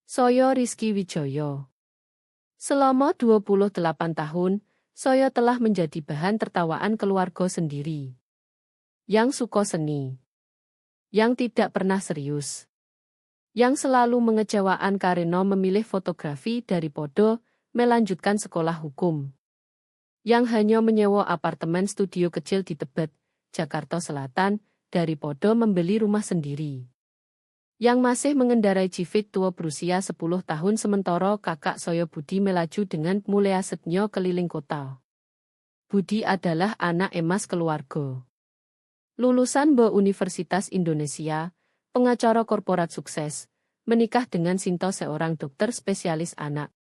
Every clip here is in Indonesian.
Saya Rizky Wijoyo. Selama 28 tahun, saya telah menjadi bahan tertawaan keluarga sendiri. Yang suka seni. Yang tidak pernah serius. Yang selalu mengecewakan karena memilih fotografi daripada melanjutkan sekolah hukum. Yang hanya menyewa apartemen studio kecil di Tebet, Jakarta Selatan, daripada membeli rumah sendiri. Yang masih mengendarai Civic tua berusia 10 tahun sementara kakak saya Budi melaju dengan mulia setnya keliling kota. Budi adalah anak emas keluarga. Lulusan Universitas Indonesia, pengacara korporat sukses, menikah dengan Sinto seorang dokter spesialis anak.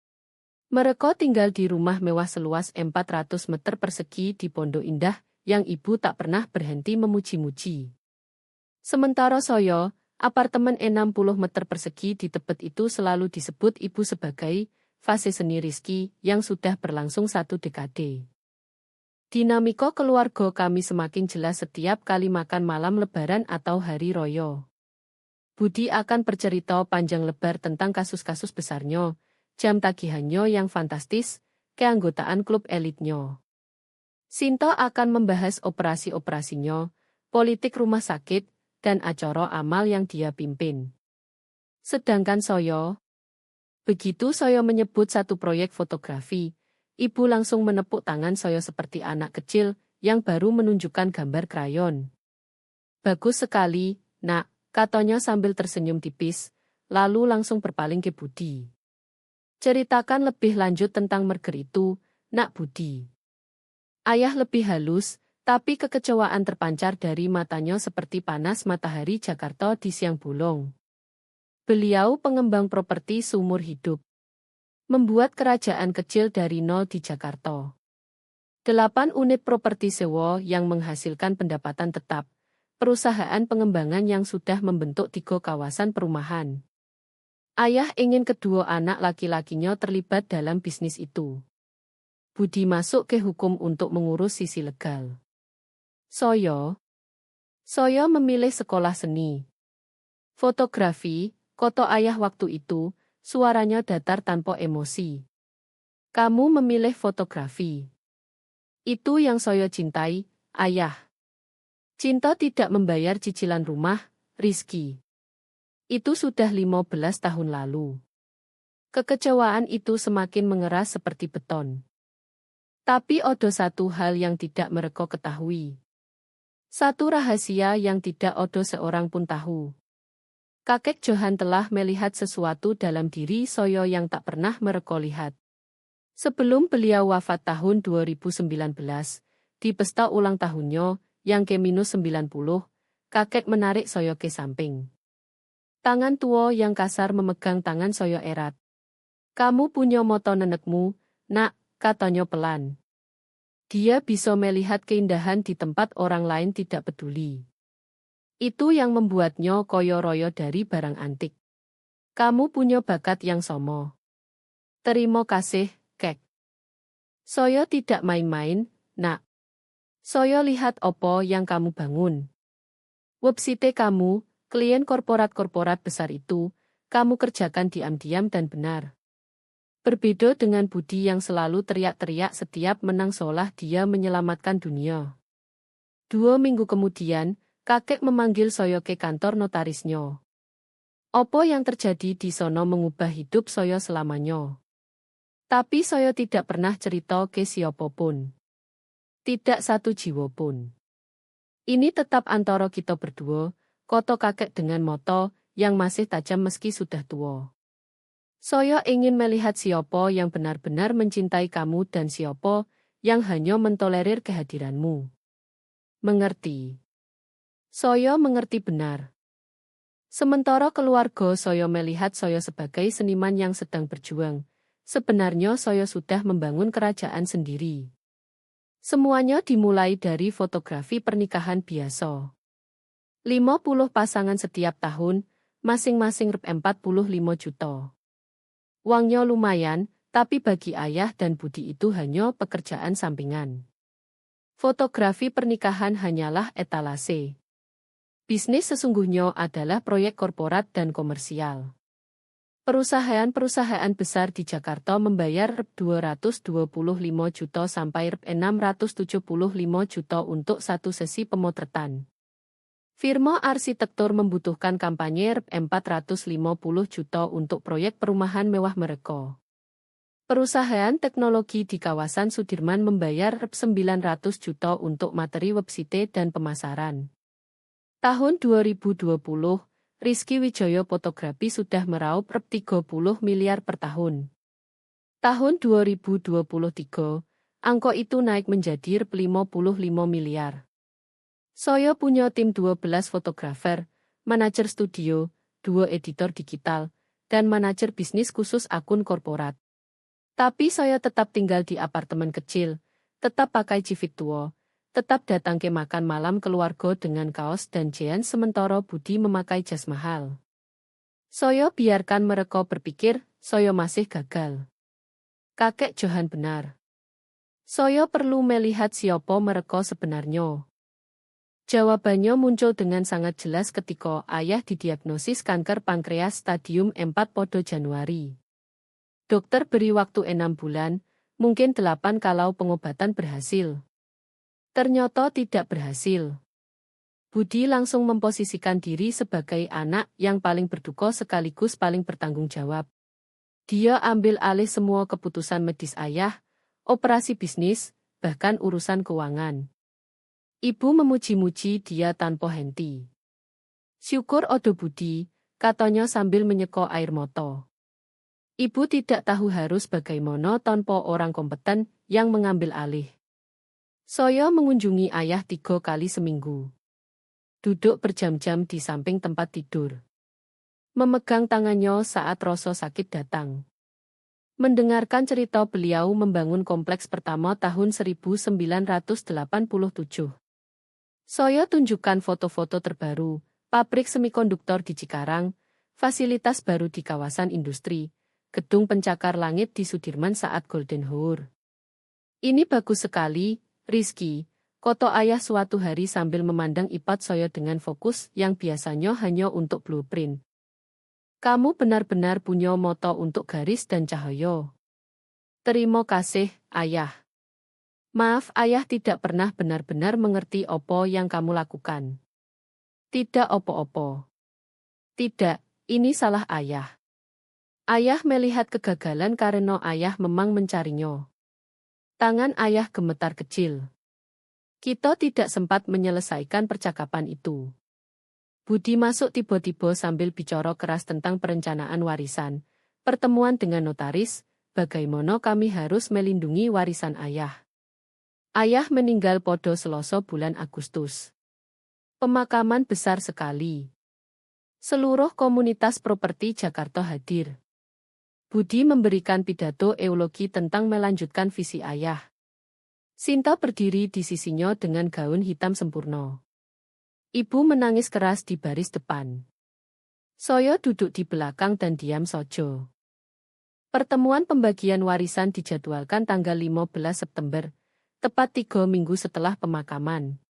Mereka tinggal di rumah mewah seluas 400 meter persegi di Pondok Indah yang ibu tak pernah berhenti memuji-muji. Sementara saya, apartemen 60 meter persegi di Tebet itu selalu disebut ibu sebagai fase seni Rizky yang sudah berlangsung 1 dekade. Dinamika keluarga kami semakin jelas setiap kali makan malam lebaran atau hari raya. Budi akan bercerita panjang lebar tentang kasus-kasus besarnya, jam tagihannya yang fantastis, keanggotaan klub elitnya. Sinto akan membahas operasi-operasinya, politik rumah sakit, dan acara amal yang dia pimpin. Sedangkan begitu saya menyebut satu proyek fotografi, ibu langsung menepuk tangan saya seperti anak kecil yang baru menunjukkan gambar krayon. Bagus sekali, nak, katanya sambil tersenyum tipis, lalu langsung berpaling ke Budi. Ceritakan lebih lanjut tentang merger itu, nak Budi. Ayah lebih halus, tapi kekecewaan terpancar dari matanya seperti panas matahari Jakarta di siang bolong. Beliau pengembang properti seumur hidup. Membuat kerajaan kecil dari nol di Jakarta. 8 unit properti sewa yang menghasilkan pendapatan tetap. Perusahaan pengembangan yang sudah membentuk 3 kawasan perumahan. Ayah ingin kedua anak laki-lakinya terlibat dalam bisnis itu. Budi masuk ke hukum untuk mengurus sisi legal. Saya memilih sekolah seni. Fotografi, kata ayah waktu itu, suaranya datar tanpa emosi. Kamu memilih fotografi. Itu yang saya cintai, ayah. Cinta tidak membayar cicilan rumah, Rizky. Itu sudah 15 tahun lalu. Kekecewaan itu semakin mengeras seperti beton. Tapi ada satu hal yang tidak mereka ketahui. Satu rahasia yang tidak ada seorang pun tahu. Kakek Johan telah melihat sesuatu dalam diri saya yang tak pernah mereka lihat. Sebelum beliau wafat tahun 2019, di pesta ulang tahunnya, yang ke-90, kakek menarik saya ke samping. Tangan tua yang kasar memegang tangan saya erat. Kamu punya moto nenekmu, nak, katanya pelan. Dia bisa melihat keindahan di tempat orang lain tidak peduli. Itu yang membuatnya koyo-royo dari barang antik. Kamu punya bakat yang sama. Terima kasih, kek. Saya tidak main-main, nak. Saya lihat apa yang kamu bangun. Website kamu, klien korporat-korporat besar itu, kamu kerjakan diam-diam dan benar. Berbeda dengan Budi yang selalu teriak-teriak setiap menang seolah dia menyelamatkan dunia. 2 minggu kemudian, kakek memanggil saya ke kantor notarisnya. Apa yang terjadi di sono mengubah hidup saya selamanya. Tapi saya tidak pernah cerita ke siapapun. Tidak satu jiwa pun. Ini tetap antara kita berdua, kata kakek dengan moto yang masih tajam meski sudah tua. Saya ingin melihat siapa yang benar-benar mencintai kamu dan siapa yang hanya mentolerir kehadiranmu. Mengerti. Saya mengerti benar. Sementara keluarga saya melihat saya sebagai seniman yang sedang berjuang, sebenarnya saya sudah membangun kerajaan sendiri. Semuanya dimulai dari fotografi pernikahan biasa. 50 pasangan setiap tahun, masing-masing 45 juta. Uangnya lumayan, tapi bagi ayah dan Budi itu hanya pekerjaan sampingan. Fotografi pernikahan hanyalah etalase. Bisnis sesungguhnya adalah proyek korporat dan komersial. Perusahaan-perusahaan besar di Jakarta membayar Rp225 juta sampai Rp675 juta untuk satu sesi pemotretan. Firma arsitektur membutuhkan kampanye Rp450 juta untuk proyek perumahan mewah mereka. Perusahaan teknologi di kawasan Sudirman membayar Rp900 juta untuk materi website dan pemasaran. Tahun 2020, Rizky Wijoyo Fotografi sudah meraup Rp30 miliar per tahun. Tahun 2023, angka itu naik menjadi Rp55 miliar. Saya punya tim 12 fotografer, manajer studio, 2 editor digital, dan manajer bisnis khusus akun korporat. Tapi saya tetap tinggal di apartemen kecil, tetap pakai Civic tua, tetap datang ke makan malam keluarga dengan kaos dan jeans sementara Budi memakai jas mahal. Saya biarkan mereka berpikir, saya masih gagal. Kakek Johan benar. Saya perlu melihat siapa mereka sebenarnya. Jawabannya muncul dengan sangat jelas ketika ayah didiagnosis kanker pankreas stadium 4 pada Januari. Dokter beri waktu 6 bulan, mungkin 8 kalau pengobatan berhasil. Ternyata tidak berhasil. Budi langsung memposisikan diri sebagai anak yang paling berduka sekaligus paling bertanggung jawab. Dia ambil alih semua keputusan medis ayah, operasi bisnis, bahkan urusan keuangan. Ibu memuji-muji dia tanpa henti. Syukur odo Budi, katanya sambil menyeko air mata. Ibu tidak tahu harus bagaimana tanpa orang kompeten yang mengambil alih. Saya mengunjungi ayah 3 kali seminggu. Duduk berjam-jam di samping tempat tidur. Memegang tangannya saat rasa sakit datang. Mendengarkan cerita beliau membangun kompleks pertama tahun 1987. Saya tunjukkan foto-foto terbaru, pabrik semikonduktor di Cikarang, fasilitas baru di kawasan industri, gedung pencakar langit di Sudirman saat Golden Hour. Ini bagus sekali, Rizky, kata ayah suatu hari sambil memandang iPad saya dengan fokus yang biasanya hanya untuk blueprint. Kamu benar-benar punya mata untuk garis dan cahaya. Terima kasih, ayah. Maaf, ayah tidak pernah benar-benar mengerti apa yang kamu lakukan. Tidak apa-apa. Tidak, ini salah ayah. Ayah melihat kegagalan karena ayah memang mencarinya. Tangan ayah gemetar kecil. Kita tidak sempat menyelesaikan percakapan itu. Budi masuk tiba-tiba sambil bicara keras tentang perencanaan warisan, pertemuan dengan notaris, bagaimana kami harus melindungi warisan ayah. Ayah meninggal pada Selasa bulan Agustus. Pemakaman besar sekali. Seluruh komunitas properti Jakarta hadir. Budi memberikan pidato eulogi tentang melanjutkan visi ayah. Sinta berdiri di sisinya dengan gaun hitam sempurna. Ibu menangis keras di baris depan. Saya duduk di belakang dan diam saja. Pertemuan pembagian warisan dijadwalkan tanggal 15 September. Tepat 3 minggu setelah pemakaman.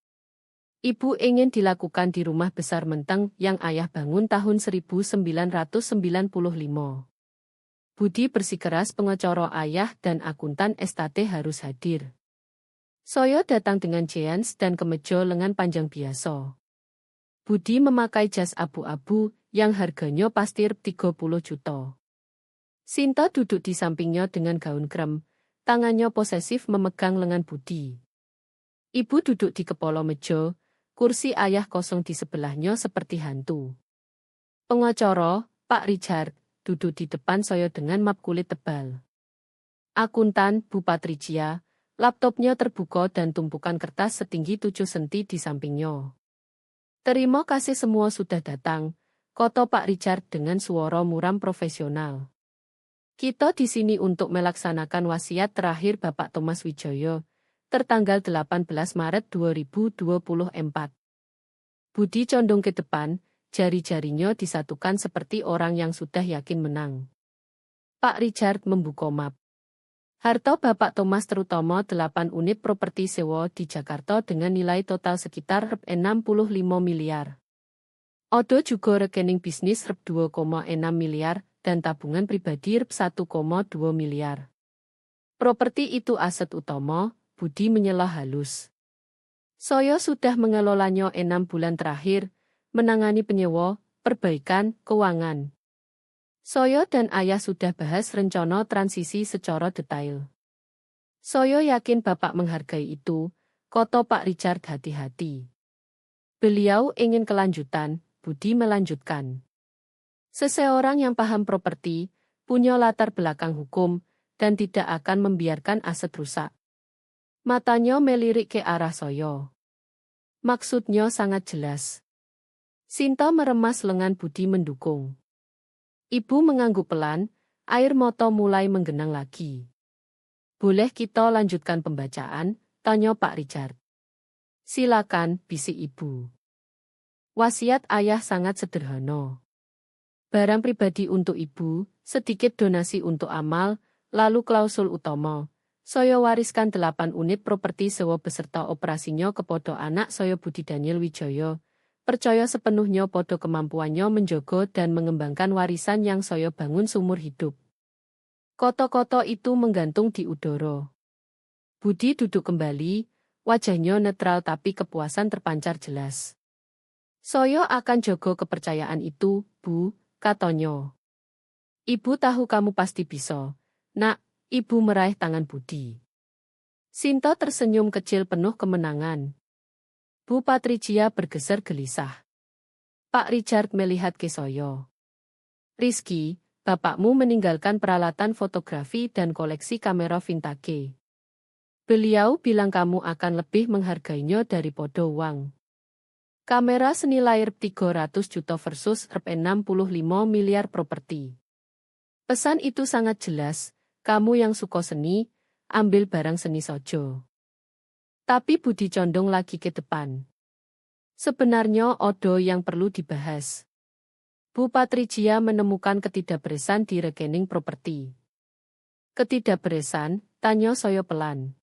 Ibu ingin dilakukan di rumah besar Menteng yang ayah bangun tahun 1995. Budi bersikeras pengacara ayah dan akuntan estate harus hadir. Saya datang dengan jeans dan kemeja lengan panjang biasa. Budi memakai jas abu-abu yang harganya pasti 30 juta. Sinta duduk di sampingnya dengan gaun krem. Tangannya posesif memegang lengan Budi. Ibu duduk di kepala meja, kursi ayah kosong di sebelahnya seperti hantu. Pengacara, Pak Richard, duduk di depan saya dengan map kulit tebal. Akuntan, Bu Patricia, laptopnya terbuka dan tumpukan kertas setinggi 7 senti di sampingnya. Terima kasih semua sudah datang, kata Pak Richard dengan suara muram profesional. Kita di sini untuk melaksanakan wasiat terakhir Bapak Thomas Wijoyo, tertanggal 18 Maret 2024. Budi condong ke depan, jari-jarinya disatukan seperti orang yang sudah yakin menang. Pak Richard membuka map. Harta Bapak Thomas terutama 8 unit properti sewa di Jakarta dengan nilai total sekitar Rp65 miliar. Ada juga rekening bisnis Rp2,6 miliar, dan tabungan pribadi Rp 1,2 miliar. Properti itu aset utama, Budi menyela halus. Saya sudah mengelolanya 6 bulan terakhir, menangani penyewa, perbaikan, keuangan. Saya dan ayah sudah bahas rencana transisi secara detail. Saya yakin Bapak menghargai itu, kata Pak Richard hati-hati. Beliau ingin kelanjutan, Budi melanjutkan. Seseorang yang paham properti, punya latar belakang hukum, dan tidak akan membiarkan aset rusak. Matanya melirik ke arah saya. Maksudnya sangat jelas. Sinta meremas lengan Budi mendukung. Ibu mengangguk pelan, air mata mulai menggenang lagi. Boleh kita lanjutkan pembacaan? Tanya Pak Richard. Silakan, bisik ibu. Wasiat ayah sangat sederhana. Barang pribadi untuk ibu, sedikit donasi untuk amal, lalu klausul utama. Saya wariskan 8 unit properti sewa beserta operasinya kepada anak saya Budi Daniel Wijaya. Percaya sepenuhnya pada kemampuannya menjaga dan mengembangkan warisan yang saya bangun seumur hidup. Kata-kata itu menggantung di udara. Budi duduk kembali, wajahnya netral tapi kepuasan terpancar jelas. Saya akan jaga kepercayaan itu, Bu, katanya. Ibu tahu kamu pasti bisa. Nak, ibu meraih tangan Budi. Sinta tersenyum kecil penuh kemenangan. Bu Patricia bergeser gelisah. Pak Richard melihat ke saya. Rizky, bapakmu meninggalkan peralatan fotografi dan koleksi kamera vintage. Beliau bilang kamu akan lebih menghargainya daripada uang. Kamera senilai Rp 300 juta versus Rp 65 miliar properti. Pesan itu sangat jelas, kamu yang suka seni, ambil barang seni saja. Tapi Budi condong lagi ke depan. Sebenarnya ada yang perlu dibahas. Bu Patricia menemukan ketidakberesan di rekening properti. Ketidakberesan, tanya saya pelan.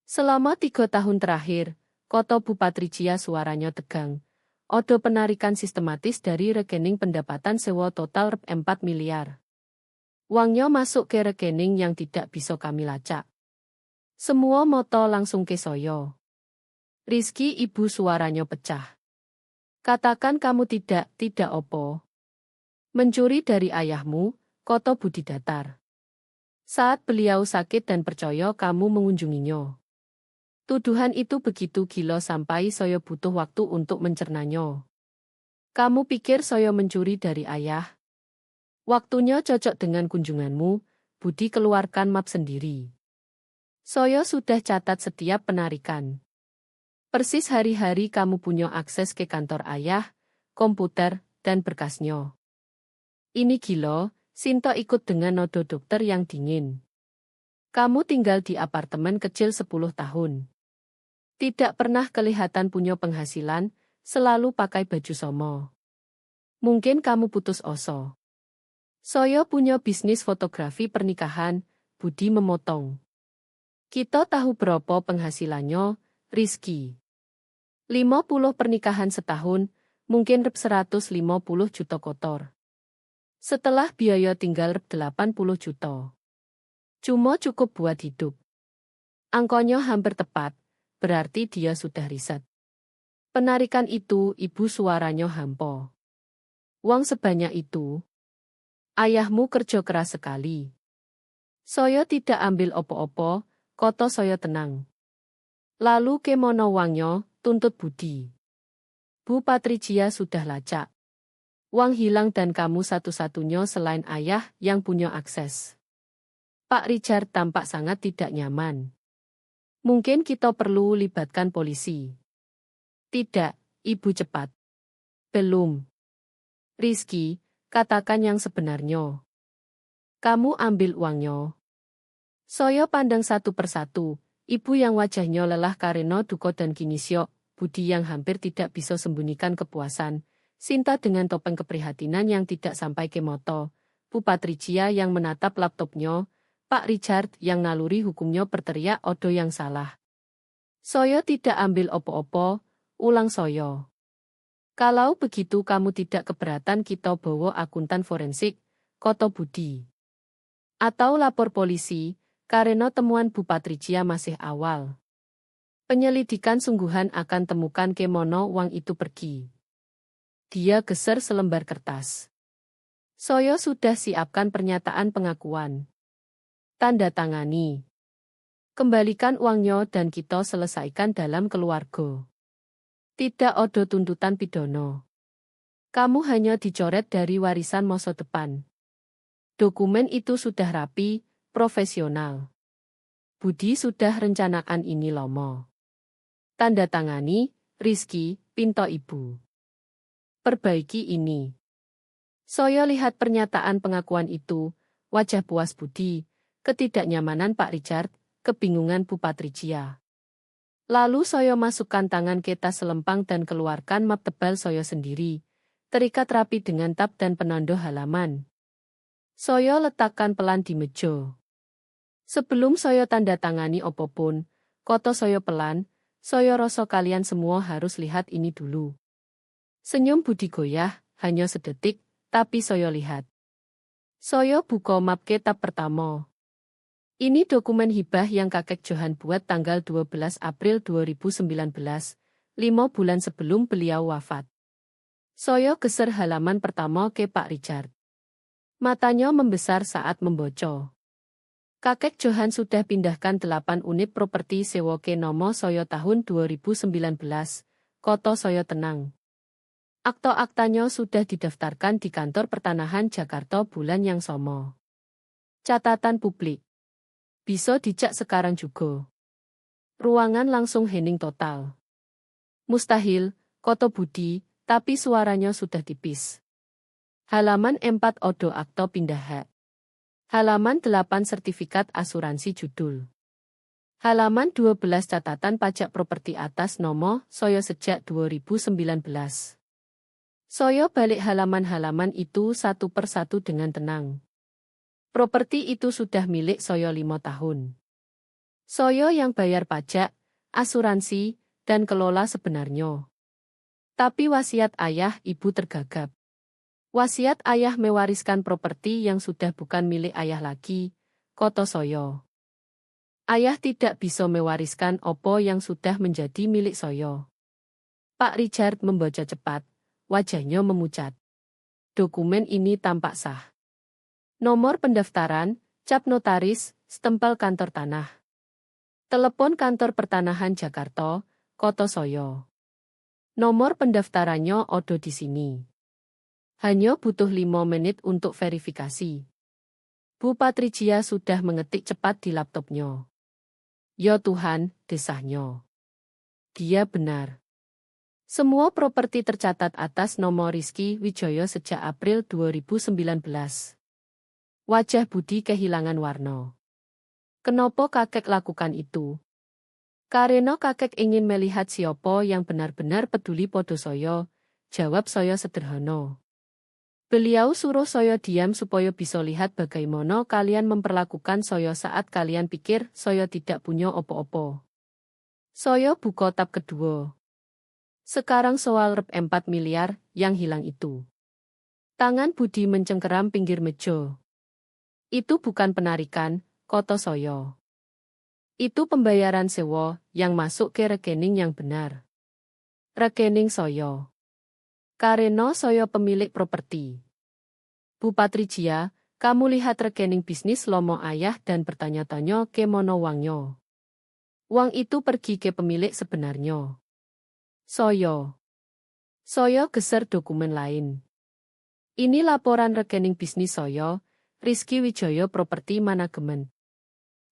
Selama 3 tahun terakhir, kata Bu Patricia suaranya tegang, ada penarikan sistematis dari rekening pendapatan sewa total Rp 4 miliar. Uangnya masuk ke rekening yang tidak bisa kami lacak. Semua mata langsung ke saya. Rizky, ibu suaranya pecah. Katakan kamu tidak apa. Mencuri dari ayahmu, kata Budi datar. Saat beliau sakit dan percaya kamu mengunjunginya. Tuduhan itu begitu gila sampai saya butuh waktu untuk mencernanya. Kamu pikir saya mencuri dari ayah? Waktunya cocok dengan kunjunganmu, Budi keluarkan map sendiri. Saya sudah catat setiap penarikan. Persis hari-hari kamu punya akses ke kantor ayah, komputer, dan berkasnya. Ini gila, Sinta ikut dengan nodo dokter yang dingin. Kamu tinggal di apartemen kecil 10 tahun. Tidak pernah kelihatan punya penghasilan, selalu pakai baju somo. Mungkin kamu putus asa. Saya punya bisnis fotografi pernikahan, Budi memotong. Kita tahu berapa penghasilannya, Rizky. 50 pernikahan setahun, mungkin Rp 150 juta kotor. Setelah biaya tinggal Rp 80 juta. Cuma cukup buat hidup. Angkanya hampir tepat, berarti dia sudah riset. Penarikan itu, ibu suaranya hampa. Uang sebanyak itu. Ayahmu kerja keras sekali. Saya tidak ambil opo-opo, kata saya tenang. Lalu kemana uangnya, tuntut Budi. Bu Patricia sudah lacak. Uang hilang dan kamu satu-satunya selain ayah yang punya akses. Pak Richard tampak sangat tidak nyaman. Mungkin kita perlu libatkan polisi. Tidak, ibu cepat. Belum. Rizky, katakan yang sebenarnya. Kamu ambil uangnya. Saya pandang satu persatu, ibu yang wajahnya lelah karena duka dan kini syok, Budi yang hampir tidak bisa sembunyikan kepuasan, Sinta dengan topeng keprihatinan yang tidak sampai ke mata, Bu Patricia yang menatap laptopnya, Pak Richard yang naluri hukumnya berteriak odo yang salah. Saya tidak ambil opo-opo, ulang saya. Kalau begitu kamu tidak keberatan kita bawa akuntan forensik, koto Budi. Atau lapor polisi, karena temuan Bu Patrijia masih awal. Penyelidikan sungguhan akan temukan kemono uang itu pergi. Dia geser selembar kertas. Saya sudah siapkan pernyataan pengakuan. Tanda tangani. Kembalikan uangnya dan kita selesaikan dalam keluarga. Tidak ada tuntutan pidana. Kamu hanya dicoret dari warisan masa depan. Dokumen itu sudah rapi, profesional. Budi sudah rencanakan ini lama. Tanda tangani, Rizky, Pinto Ibu. Perbaiki ini. Saya lihat pernyataan pengakuan itu, wajah puas Budi, ketidaknyamanan Pak Richard, kebingungan Bu Patrijia. Lalu saya masukkan tangan ke tas selempang dan keluarkan map tebal saya sendiri, terikat rapi dengan tab dan penanda halaman. Saya letakkan pelan di meja. Sebelum saya tanda tangani apapun, koto saya pelan, saya rasa kalian semua harus lihat ini dulu. Senyum Budi goyah, hanya sedetik, tapi saya lihat. Saya buka map kitab pertama. Ini dokumen hibah yang kakek Johan buat tanggal 12 April 2019, 5 bulan sebelum beliau wafat. Saya geser halaman pertama ke Pak Richard. Matanya membesar saat membaca. Kakek Johan sudah pindahkan 8 unit properti sewa ke nomo saya tahun 2019, koto saya tenang. Akta-aktanya sudah didaftarkan di kantor pertanahan Jakarta bulan yang sama. Catatan publik. Bisa dicek sekarang juga. Ruangan langsung hening total. Mustahil, koto Budi, tapi suaranya sudah tipis. Halaman 4 odo akta pindah hak. Halaman 8 sertifikat asuransi judul. Halaman 12 catatan pajak properti atas nomo saya sejak 2019. Saya balik halaman-halaman itu satu per satu dengan tenang. Properti itu sudah milik saya 5 tahun. Saya yang bayar pajak, asuransi, dan kelola sebenarnya. Tapi wasiat ayah ibu tergagap. Wasiat ayah mewariskan properti yang sudah bukan milik ayah lagi, koto saya. Ayah tidak bisa mewariskan opo yang sudah menjadi milik saya. Pak Richard membaca cepat, wajahnya memucat. Dokumen ini tampak sah. Nomor pendaftaran, cap notaris, stempel kantor tanah. Telepon kantor pertanahan Jakarta, koto saya. Nomor pendaftarannya ada di sini. Hanya butuh 5 menit untuk verifikasi. Bu Patrijia sudah mengetik cepat di laptopnya. Ya Tuhan, desahnya. Dia benar. Semua properti tercatat atas nomor Rizky Wijaya sejak April 2019. Wajah Budi kehilangan warna. Kenapa kakek lakukan itu? Karena kakek ingin melihat siapa yang benar-benar peduli pada saya, jawab saya sederhana. Beliau suruh saya diam supaya bisa lihat bagaimana kalian memperlakukan saya saat kalian pikir saya tidak punya opo-opo. Saya buka tab kedua. Sekarang soal rep 4 miliar yang hilang itu. Tangan Budi mencengkeram pinggir meja. Itu bukan penarikan, koto saya. Itu pembayaran sewa yang masuk ke rekening yang benar. Rekening saya. Karena saya pemilik properti. Bu Patrijia, kamu lihat rekening bisnis lomo ayah dan bertanya-tanya ke mono uangnya. Uang itu pergi ke pemilik sebenarnya. Saya geser dokumen lain. Ini laporan rekening bisnis saya, Rizky Wijaya Property Management.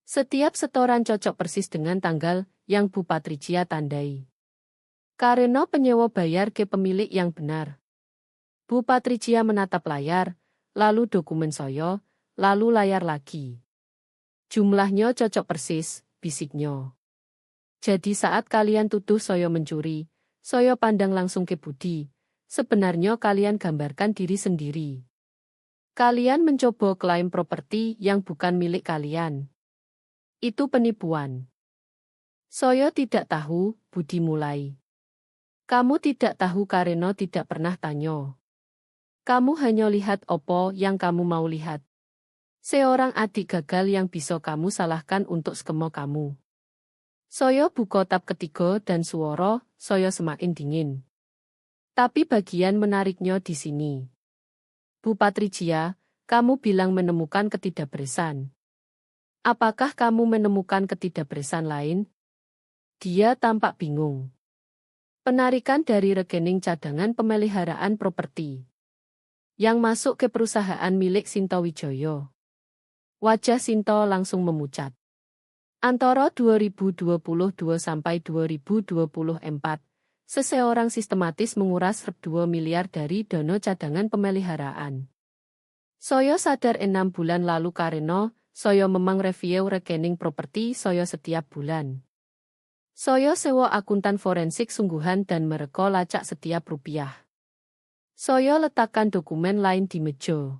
Setiap setoran cocok persis dengan tanggal yang Bu Patrijia tandai. Karena penyewa bayar ke pemilik yang benar. Bu Patrijia menatap layar, lalu dokumen saya, lalu layar lagi. Jumlahnya cocok persis, bisiknya. Jadi saat kalian tuduh saya mencuri, saya pandang langsung ke Budi. Sebenarnya kalian gambarkan diri sendiri. Kalian mencoba klaim properti yang bukan milik kalian. Itu penipuan. Saya tidak tahu, Budi mulai. Kamu tidak tahu karena tidak pernah tanya. Kamu hanya lihat opo yang kamu mau lihat. Seorang adik gagal yang bisa kamu salahkan untuk skemo kamu. Saya buka tab ketiga dan suara saya semakin dingin. Tapi bagian menariknya di sini. Bu Patrijia, kamu bilang menemukan ketidakberesan. Apakah kamu menemukan ketidakberesan lain? Dia tampak bingung. Penarikan dari rekening cadangan pemeliharaan properti yang masuk ke perusahaan milik Sinto Wijoyo. Wajah Sinto langsung memucat. Antara 2022 sampai 2024, seseorang sistematis menguras 2 miliar dari dana cadangan pemeliharaan. Saya sadar 6 bulan lalu karena saya memang review rekening properti saya setiap bulan. Saya sewa akuntan forensik sungguhan dan mereka lacak setiap rupiah. Saya letakkan dokumen lain di meja.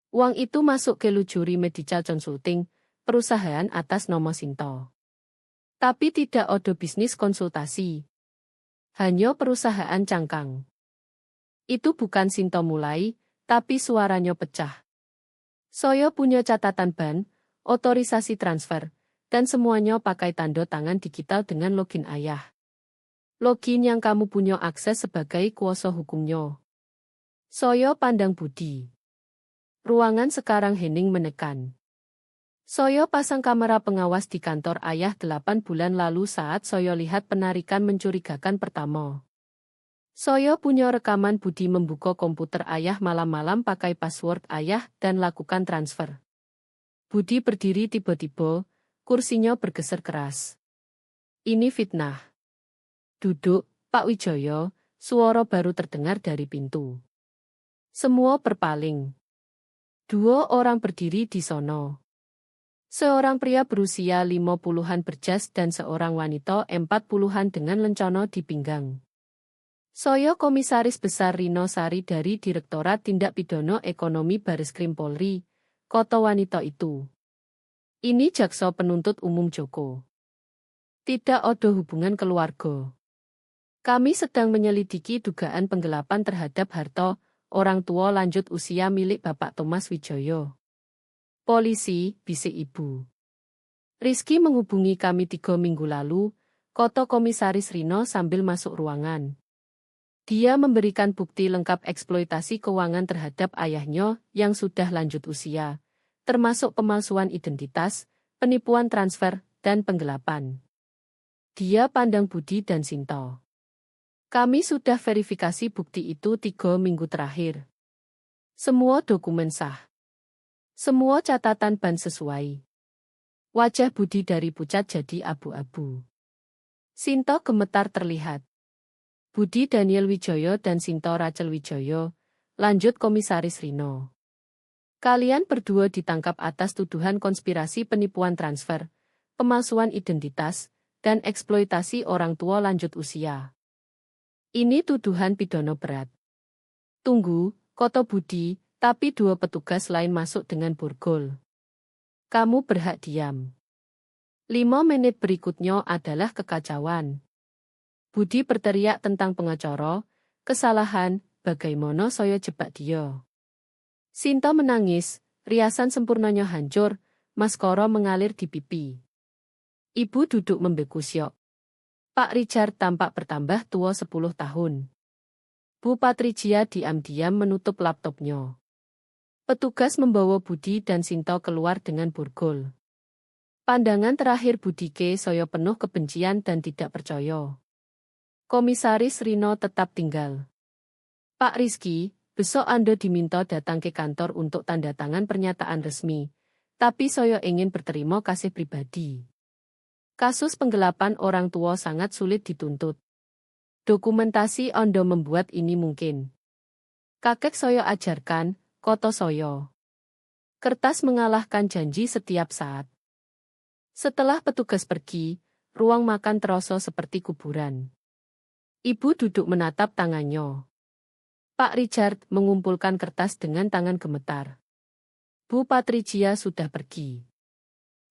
Uang itu masuk ke Luxury Medical Consulting, perusahaan atas nama Sinto. Tapi tidak ada bisnis konsultasi. Hanya perusahaan cangkang. Itu bukan Sinto mulai, tapi suaranya pecah. Saya punya catatan ban, otorisasi transfer, dan semuanya pakai tanda tangan digital dengan login ayah. Login yang kamu punya akses sebagai kuasa hukumnya. Saya pandang budi. Ruangan sekarang hening menekan. Saya pasang kamera pengawas di kantor ayah 8 bulan lalu saat saya lihat penarikan mencurigakan pertama. Saya punya rekaman Budi membuka komputer ayah malam-malam pakai password ayah dan lakukan transfer. Budi berdiri tiba-tiba, kursinya bergeser keras. Ini fitnah. Duduk, Pak Wijoyo, suara baru terdengar dari pintu. Semua berpaling. 2 orang berdiri di sono. Seorang pria berusia 50-an berjas dan seorang wanita 40-an dengan lencana di pinggang. Saya Komisaris Besar Rino Sari dari Direktorat Tindak Pidana Ekonomi Bareskrim Polri, kata wanita itu. Ini jaksa penuntut umum Joko. Tidak ada hubungan keluarga. Kami sedang menyelidiki dugaan penggelapan terhadap harta orang tua lanjut usia milik Bapak Thomas Wijoyo. Polisi, bisik ibu. Rizky menghubungi kami 3 minggu lalu, kata Komisaris Rino sambil masuk ruangan. Dia memberikan bukti lengkap eksploitasi keuangan terhadap ayahnya yang sudah lanjut usia, termasuk pemalsuan identitas, penipuan transfer, dan penggelapan. Dia pandang Budi dan Sinto. Kami sudah verifikasi bukti itu 3 minggu terakhir. Semua dokumen sah. Semua catatan ban sesuai. Wajah Budi dari pucat jadi abu-abu. Sinto gemetar terlihat. Budi Daniel Wijoyo dan Sinto Rachel Wijoyo, lanjut Komisaris Rino. Kalian berdua ditangkap atas tuduhan konspirasi penipuan transfer, pemalsuan identitas, dan eksploitasi orang tua lanjut usia. Ini tuduhan pidana berat. Tunggu, kata Budi, tapi 2 petugas lain masuk dengan borgol. Kamu berhak diam. 5 menit berikutnya adalah kekacauan. Budi berteriak tentang pengacara, kesalahan, bagaimana saya jebak dia. Sinto menangis, riasan sempurnanya hancur, maskara mengalir di pipi. Ibu duduk membeku syok. Pak Richard tampak bertambah tua 10 tahun. Bu Patrijia diam-diam menutup laptopnya. Petugas membawa Budi dan Sinto keluar dengan borgol. Pandangan terakhir Budi ke saya penuh kebencian dan tidak percaya. Komisaris Rino tetap tinggal. Pak Rizky, besok Anda diminta datang ke kantor untuk tanda tangan pernyataan resmi, tapi saya ingin berterima kasih pribadi. Kasus penggelapan orang tua sangat sulit dituntut. Dokumentasi Anda membuat ini mungkin. Kakek saya ajarkan, kata saya. Kertas mengalahkan janji setiap saat. Setelah petugas pergi, ruang makan terasa seperti kuburan. Ibu duduk menatap tangannya. Pak Richard mengumpulkan kertas dengan tangan gemetar. Bu Patrijia sudah pergi.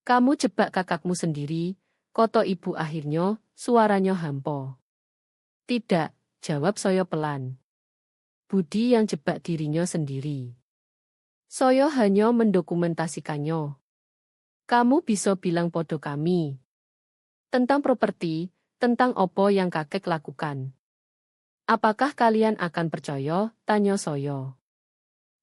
Kamu jebak kakakmu sendiri, kata ibu akhirnya, suaranya hampa. Tidak, jawab saya pelan. Budi yang jebak dirinya sendiri. Saya hanya mendokumentasikannya. Kamu bisa bilang podo kami. Tentang properti, tentang opo yang kakek lakukan. Apakah kalian akan percaya? Tanya saya.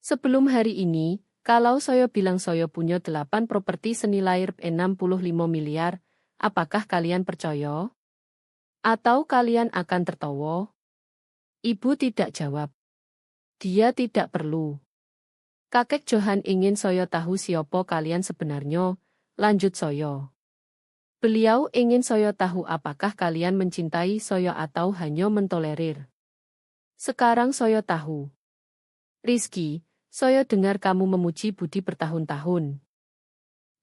Sebelum hari ini, kalau saya bilang saya punya 8 properti senilai 65 miliar, apakah kalian percaya? Atau kalian akan tertawa? Ibu tidak jawab. Dia tidak perlu. Kakek Johan ingin saya tahu siapa kalian sebenarnya, lanjut saya. Beliau ingin saya tahu apakah kalian mencintai saya atau hanya mentolerir. Sekarang saya tahu. Rizky, saya dengar kamu memuji Budi bertahun-tahun.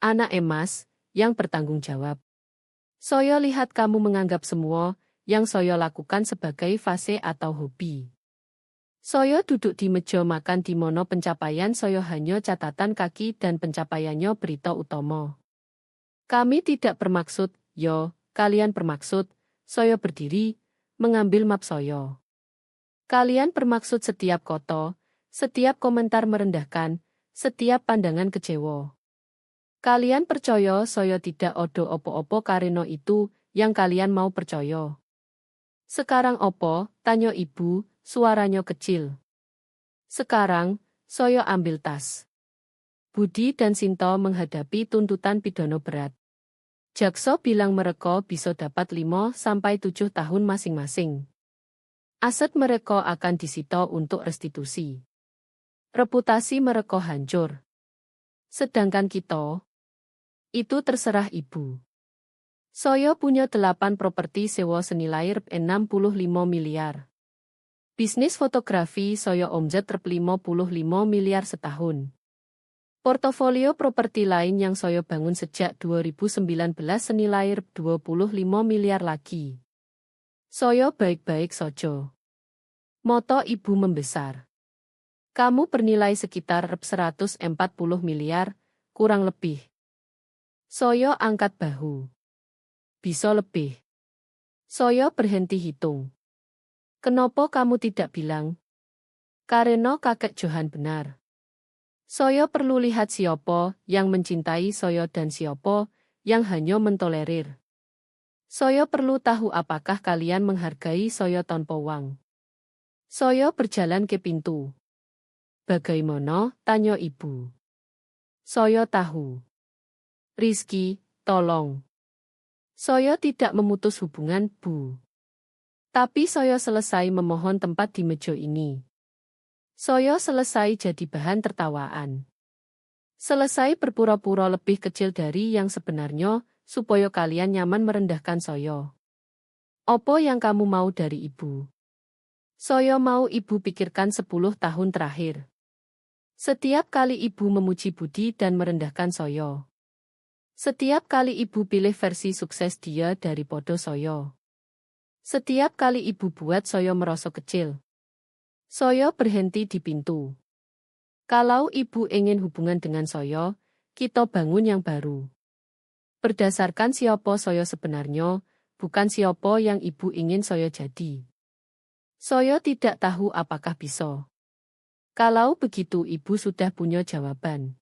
Anak emas, yang bertanggung jawab. Saya lihat kamu menganggap semua yang saya lakukan sebagai fase atau hobi. Saya duduk di meja makan di mana pencapaian saya hanya catatan kaki dan pencapaiannya berita utama. Kami tidak bermaksud, kalian bermaksud, saya berdiri, mengambil map saya. Kalian bermaksud setiap kota, setiap komentar merendahkan, setiap pandangan kecewa. Kalian percaya saya tidak odo opo-opo karena itu yang kalian mau percaya. Sekarang opo, tanya ibu, suaranya kecil. Sekarang, saya ambil tas. Budi dan Sinto menghadapi tuntutan pidana berat. Jaksa bilang mereka bisa dapat 5-7 tahun masing-masing. Aset mereka akan disita untuk restitusi. Reputasi mereka hancur. Sedangkan kita, itu terserah ibu. Saya punya 8 properti sewa senilai 65 miliar. Bisnis fotografi saya omzet 55 miliar setahun. Portofolio properti lain yang saya bangun sejak 2019 senilai 25 miliar lagi. Saya baik-baik saja. Moto ibu membesar. Kamu bernilai sekitar 140 miliar, kurang lebih. Saya angkat bahu. Bisa lebih. Saya berhenti hitung. Kenapa kamu tidak bilang? Karena kakek Johan benar. Saya perlu lihat siapa yang mencintai saya dan siapa yang hanya mentolerir. Saya perlu tahu apakah kalian menghargai saya tanpa uang. Saya berjalan ke pintu. Bagaimana? Tanya ibu. Saya tahu. Rizky, tolong. Saya tidak memutus hubungan, Bu. Tapi saya selesai memohon tempat di meja ini. Saya selesai jadi bahan tertawaan. Selesai berpura-pura lebih kecil dari yang sebenarnya, supaya kalian nyaman merendahkan saya. Apa yang kamu mau dari ibu? Saya mau ibu pikirkan 10 tahun terakhir. Setiap kali ibu memuji Budi dan merendahkan saya. Setiap kali ibu pilih versi sukses dia daripada saya. Setiap kali ibu buat saya merasa kecil. Saya berhenti di pintu. Kalau ibu ingin hubungan dengan saya, kita bangun yang baru. Berdasarkan siapa saya sebenarnya, bukan siapa yang ibu ingin saya jadi. Saya tidak tahu apakah bisa. Kalau begitu ibu sudah punya jawaban.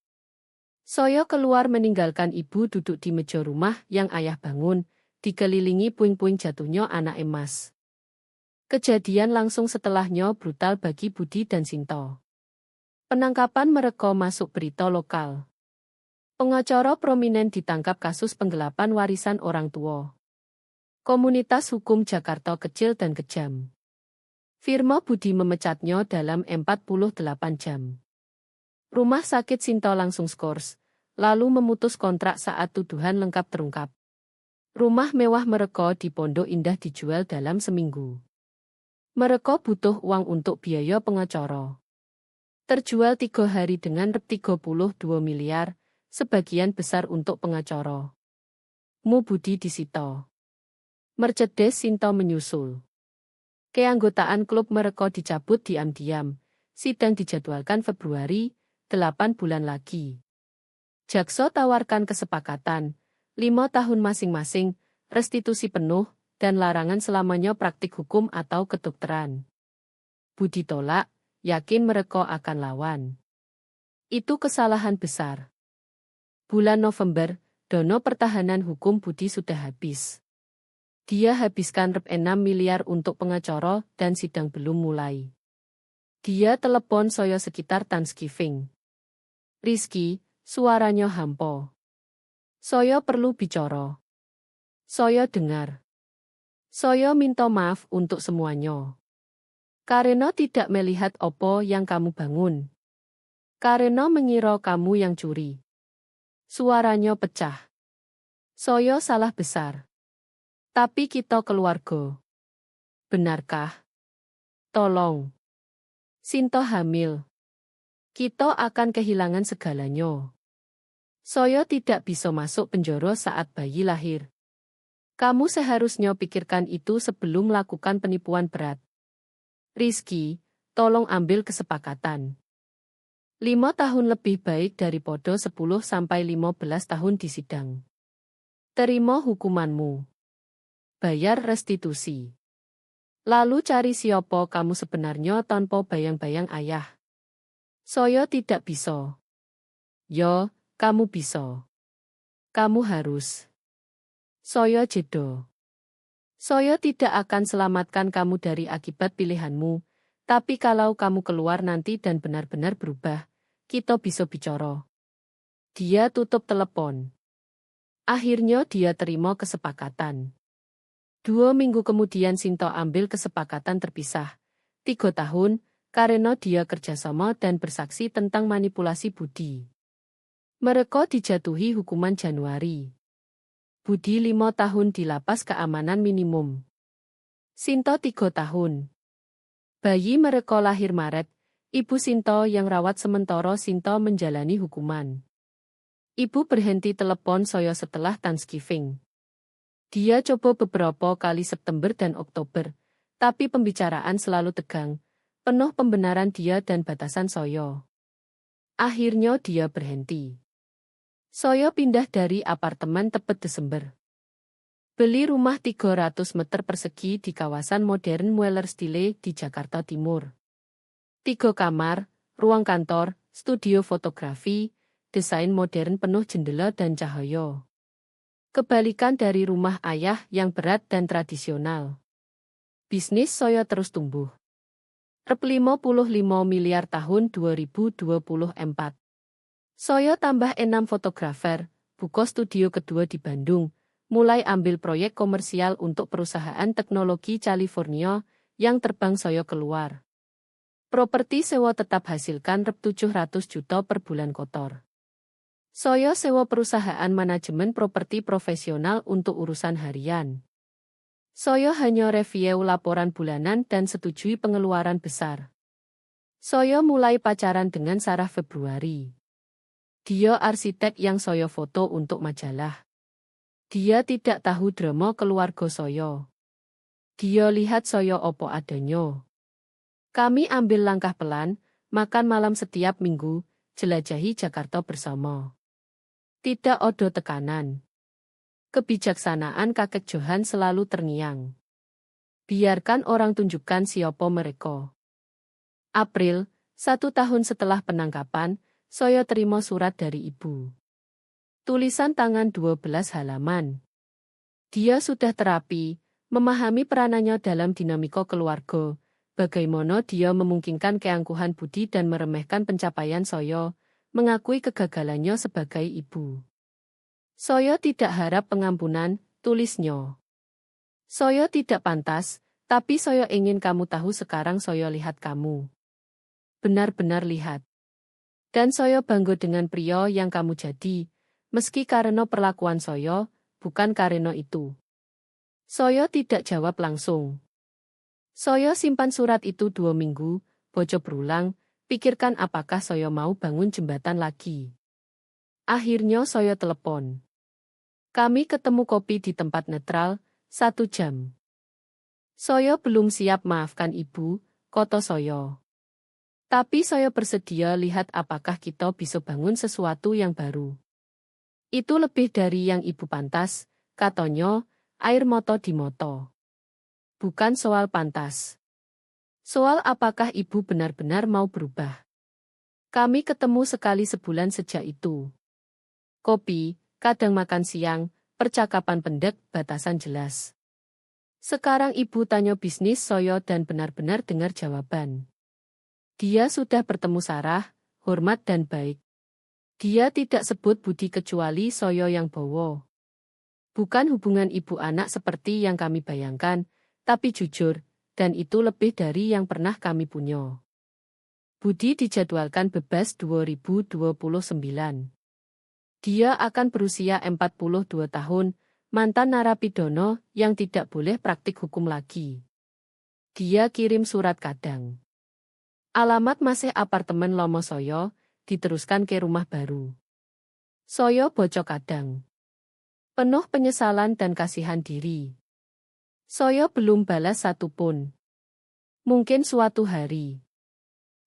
Saya keluar meninggalkan ibu duduk di meja rumah yang ayah bangun, dikelilingi puing-puing jatuhnya anak emas. Kejadian langsung setelahnya brutal bagi Budi dan Sinto. Penangkapan mereka masuk berita lokal. Pengacara prominen ditangkap kasus penggelapan warisan orang tua. Komunitas hukum Jakarta kecil dan kejam. Firma Budi memecatnya dalam 48 jam. Rumah sakit Sinto langsung skors, lalu memutus kontrak saat tuduhan lengkap terungkap. Rumah mewah mereka di Pondok Indah dijual dalam seminggu. Mereka butuh uang untuk biaya pengacara. Terjual 3 hari dengan 32 miliar, sebagian besar untuk pengacara. Mu Budi disita. Mercedes Sinto menyusul. Keanggotaan klub mereka dicabut diam-diam. Sidang dijadwalkan Februari, 8 bulan lagi. Jaksa tawarkan kesepakatan. 5 tahun masing-masing, restitusi penuh, dan larangan selamanya praktik hukum atau kedokteran. Budi tolak, yakin mereka akan lawan. Itu kesalahan besar. Bulan November, dana pertahanan hukum Budi sudah habis. Dia habiskan Rp 6 miliar untuk pengacara dan sidang belum mulai. Dia telepon saya sekitar Thanksgiving. Rizky, suaranya hampa. Saya perlu bicara. Saya dengar. Saya minta maaf untuk semuanya. Karena tidak melihat apa yang kamu bangun. Karena mengira kamu yang curi. Suaranya pecah. Saya salah besar. Tapi kita keluarga. Benarkah? Tolong. Sinto hamil. Kita akan kehilangan segalanya. Saya tidak bisa masuk penjara saat bayi lahir. Kamu seharusnya pikirkan itu sebelum melakukan penipuan berat. Rizky, tolong ambil kesepakatan. 5 tahun lebih baik daripada 10-15 tahun di sidang. Terima hukumanmu. Bayar restitusi. Lalu cari siapa kamu sebenarnya tanpa bayang-bayang ayah. Saya tidak bisa. Yo, kamu bisa. Kamu harus. Saya jeda. Saya tidak akan selamatkan kamu dari akibat pilihanmu, tapi kalau kamu keluar nanti dan benar-benar berubah, kita bisa bicara. Dia tutup telepon. Akhirnya dia terima kesepakatan. 2 minggu kemudian Sinto ambil kesepakatan terpisah. 3 tahun, karena dia kerjasama dan bersaksi tentang manipulasi Budi. Mereka dijatuhi hukuman Januari. Budi 5 tahun di lapas keamanan minimum. Sinto 3 tahun. Bayi mereka lahir Maret, ibu Sinto yang rawat sementara Sinto menjalani hukuman. Ibu berhenti telepon saya setelah Thanksgiving. Dia coba beberapa kali September dan Oktober, tapi pembicaraan selalu tegang, penuh pembenaran dia dan batasan saya. Akhirnya dia berhenti. Saya pindah dari apartemen tepat Desember. Beli rumah 300 meter persegi di kawasan modern Wellersdale di Jakarta Timur. 3 kamar, ruang kantor, studio fotografi, desain modern penuh jendela dan cahaya. Kebalikan dari rumah ayah yang berat dan tradisional. Bisnis saya terus tumbuh. Rp 55 miliar tahun 2024. Saya tambah 6 fotografer, buka studio kedua di Bandung, mulai ambil proyek komersial untuk perusahaan teknologi California yang terbang saya keluar. Properti sewa tetap hasilkan Rp 700 juta per bulan kotor. Saya sewa perusahaan manajemen properti profesional untuk urusan harian. Saya hanya review laporan bulanan dan setujui pengeluaran besar. Saya mulai pacaran dengan Sarah Februari. Dia arsitek yang saya foto untuk majalah. Dia tidak tahu drama keluarga saya. Dia lihat saya opo adanya. Kami ambil langkah pelan, makan malam setiap minggu, jelajahi Jakarta bersama. Tidak ada tekanan. Kebijaksanaan kakek Johan selalu terngiang. Biarkan orang tunjukkan siapa mereka. April, 1 tahun setelah penangkapan, saya terima surat dari ibu. Tulisan tangan 12 halaman. Dia sudah terapi, memahami peranannya dalam dinamika keluarga, bagaimana dia memungkinkan keangkuhan Budi dan meremehkan pencapaian saya, mengakui kegagalannya sebagai ibu. Saya tidak harap pengampunan, tulisnya. Saya tidak pantas, tapi saya ingin kamu tahu sekarang saya lihat kamu. Benar-benar lihat. Dan saya bangga dengan pria yang kamu jadi, meski karena perlakuan saya, bukan karena itu. Saya tidak jawab langsung. Saya simpan surat itu 2 minggu, baca berulang, pikirkan apakah saya mau bangun jembatan lagi. Akhirnya saya telepon. Kami ketemu kopi di tempat netral, 1 jam. Saya belum siap maafkan ibu, kata saya. Tapi saya bersedia lihat apakah kita bisa bangun sesuatu yang baru. Itu lebih dari yang ibu pantas, katanya, air mata di mata. Bukan soal pantas. Soal apakah ibu benar-benar mau berubah. Kami ketemu sekali sebulan sejak itu. Kopi, kadang makan siang, percakapan pendek, batasan jelas. Sekarang ibu tanya bisnis soyo dan benar-benar dengar jawaban. Dia sudah bertemu Sarah, hormat dan baik. Dia tidak sebut budi kecuali soyo yang bowo. Bukan hubungan ibu anak seperti yang kami bayangkan, tapi jujur, dan itu lebih dari yang pernah kami punya. Budi dijadwalkan bebas 2029. Dia akan berusia 42 tahun, mantan narapidana yang tidak boleh praktik hukum lagi. Dia kirim surat kadang. Alamat masih apartemen Lomo Soyo, diteruskan ke rumah baru. Soyo bocok kadang. Penuh penyesalan dan kasihan diri. Soyo belum balas satupun. Mungkin suatu hari.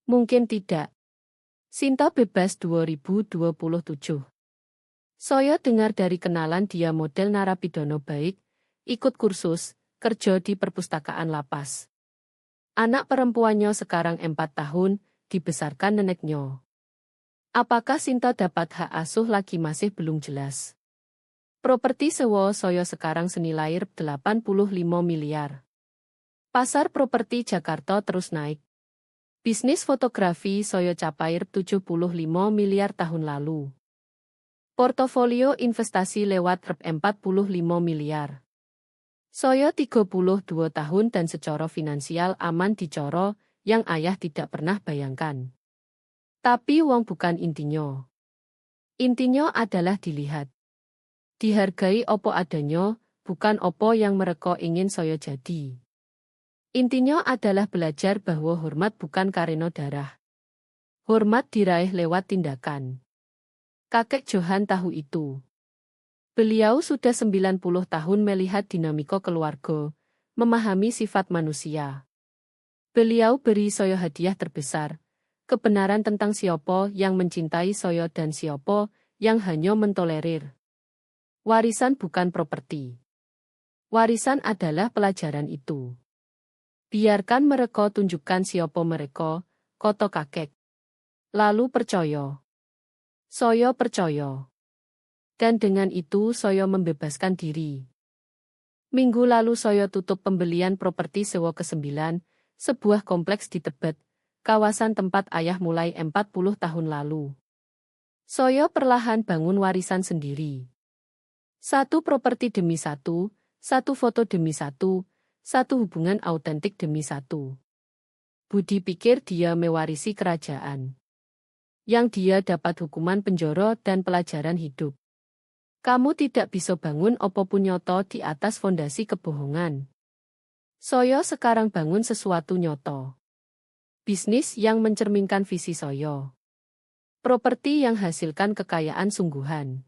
Mungkin tidak. Sinta bebas 2027. Soyo dengar dari kenalan dia model narapidana baik, ikut kursus, kerja di perpustakaan lapas. Anak perempuannya sekarang 4 tahun, dibesarkan neneknya. Apakah Sinta dapat hak asuh lagi masih belum jelas. Properti sewa Soyo sekarang senilai 85 miliar. Pasar properti Jakarta terus naik. Bisnis fotografi Soyo capai 75 miliar tahun lalu. Portofolio investasi lewat 45 miliar. Soyo 32 tahun dan secara finansial aman dicoro yang ayah tidak pernah bayangkan. Tapi wong bukan intinya. Intinya adalah dilihat. Dihargai opo adanya, bukan opo yang mereka ingin Soyo jadi. Intinya adalah belajar bahwa hormat bukan karena darah. Hormat diraih lewat tindakan. Kakek Johan tahu itu. Beliau sudah 90 tahun melihat dinamika keluarga, memahami sifat manusia. Beliau beri Soyo hadiah terbesar, kebenaran tentang siapa yang mencintai Soyo dan siapa yang hanya mentolerir. Warisan bukan properti. Warisan adalah pelajaran itu. Biarkan mereka tunjukkan siapa mereka, kata kakek. Lalu percaya. Soyo percaya. Dan dengan itu Soyo membebaskan diri. Minggu lalu Soyo tutup pembelian properti sewa ke-9, sebuah kompleks di Tebet, kawasan tempat ayah mulai 40 tahun lalu. Soyo perlahan bangun warisan sendiri. Satu properti demi satu foto demi satu hubungan autentik demi satu. Budi pikir dia mewarisi kerajaan. Yang dia dapat hukuman penjara dan pelajaran hidup. Kamu tidak bisa bangun apapun nyoto di atas fondasi kebohongan. Soyo sekarang bangun sesuatu nyoto. Bisnis yang mencerminkan visi Soyo. Properti yang hasilkan kekayaan sungguhan.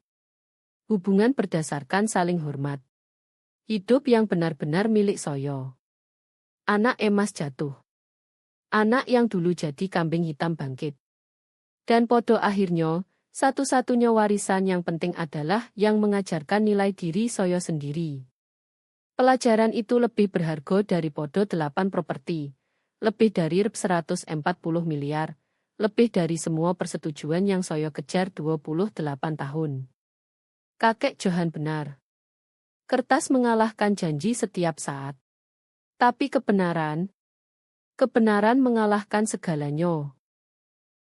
Hubungan berdasarkan saling hormat. Hidup yang benar-benar milik Soyo. Anak emas jatuh. Anak yang dulu jadi kambing hitam bangkit. Dan podo akhirnya, satu-satunya warisan yang penting adalah yang mengajarkan nilai diri Soyo sendiri. Pelajaran itu lebih berharga dari podo 8 properti, lebih dari 140 miliar, lebih dari semua persetujuan yang Soyo kejar 28 tahun. Kakek Johan benar. Kertas mengalahkan janji setiap saat. Tapi kebenaran mengalahkan segalanya.